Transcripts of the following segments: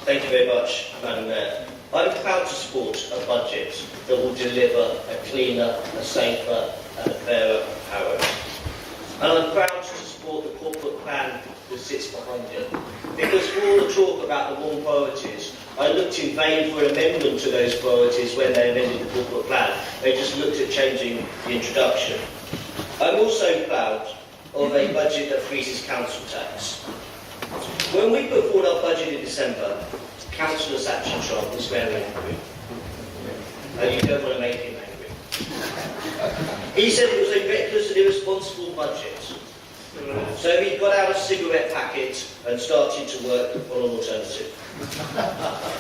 Thank you very much, Madam Mayor. I'm proud to support a budget that will deliver a cleaner, a safer and a fairer Harrow. And I'm proud to support the corporate plan that sits behind it. Because for all the talk about the wrong priorities, I looked in vain for an amendment to those priorities when they amended the corporate plan. They just looked at changing the introduction. I'm also proud of a budget that freezes council tax. When we put forward our budget in December, Councillor Sachin Sharp was very angry. And you don't want to make him angry. He said it was a reckless and irresponsible budget. So he got out a cigarette packet and started to work on an alternative.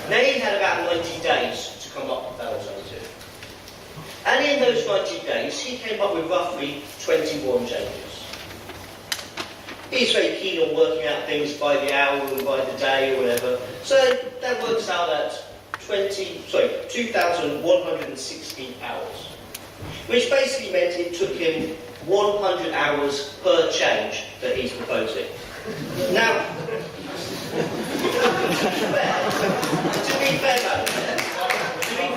Now he had about 90 days to come up with that alternative. And in those 90 days, he came up with roughly 21 changes. He's very keen on working out things by the hour or by the day or whatever. So that works out at 2,160 hours. Which basically meant it took him 100 hours per change that he's proposing. Now, to be fair, to him,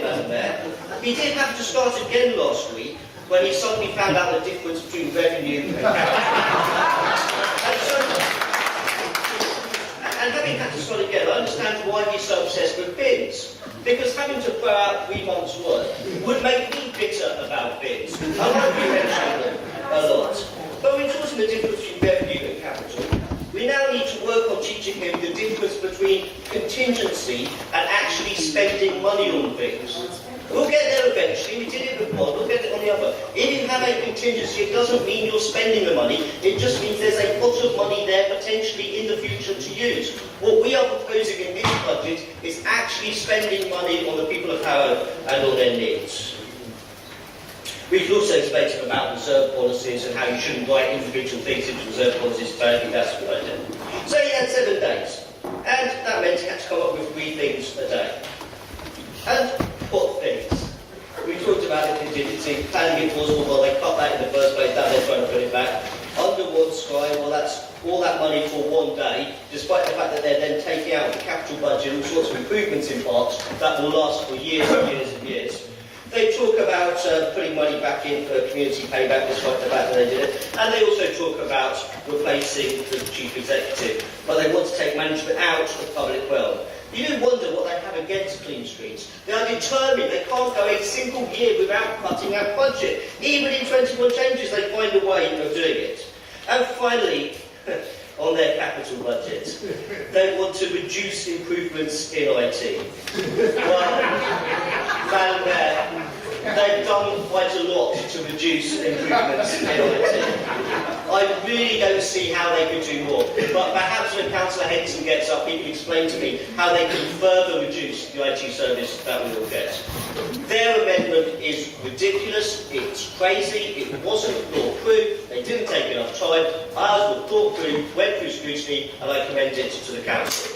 Madam Mayor, he did have to start again last week when he suddenly found out the difference between revenue and and having had to start again, I understand why he's so obsessed with bins. Because having to throw out 3 months' work would make me bitter about bins. I like you mentioning them a lot. But we're talking the difference between revenue and capital. We now need to work on teaching him the difference between contingency and actually spending money on things. We'll get there eventually. We did it with one, we'll get it on the other. If you have a contingency, it doesn't mean you're spending the money. It just means there's a pot of money there potentially in the future to use. What we are proposing in this budget is actually spending money on the people of Harrow and on their needs. We could also explain to them about reserve policies and how you shouldn't write individual things into reserve policies, but I think that's a good idea. So he had 7 days, and that meant he had to come up with 3 things a day. And what things? We talked about the contingency, planning it was, well, they cut that in the first place, now they're trying to put it back. Under one sky, well, that's all that money for 1 day, despite the fact that they're then taking out of the capital budget all sorts of improvements in parks that will last for years and years and years. They talk about putting money back in for community payback, despite the fact that they did it. And they also talk about replacing the chief executive, but they want to take management out of public realm. You do wonder what they have against clean streets. They are determined they can't go a single year without cutting our budget. Even in 21 changes, they find a way of doing it. And finally, on their capital budget, they want to reduce improvements in IT. Well, Madam Mayor, they've done quite a lot to reduce improvements in IT. I really don't see how they could do more. But perhaps when Councillor Henson gets up, he can explain to me how they can further reduce the IT service that we will get. Their amendment is ridiculous, it's crazy, it wasn't thought through, they didn't take enough time. Ours was thought through, went through scrutiny, and I commend it to the Council.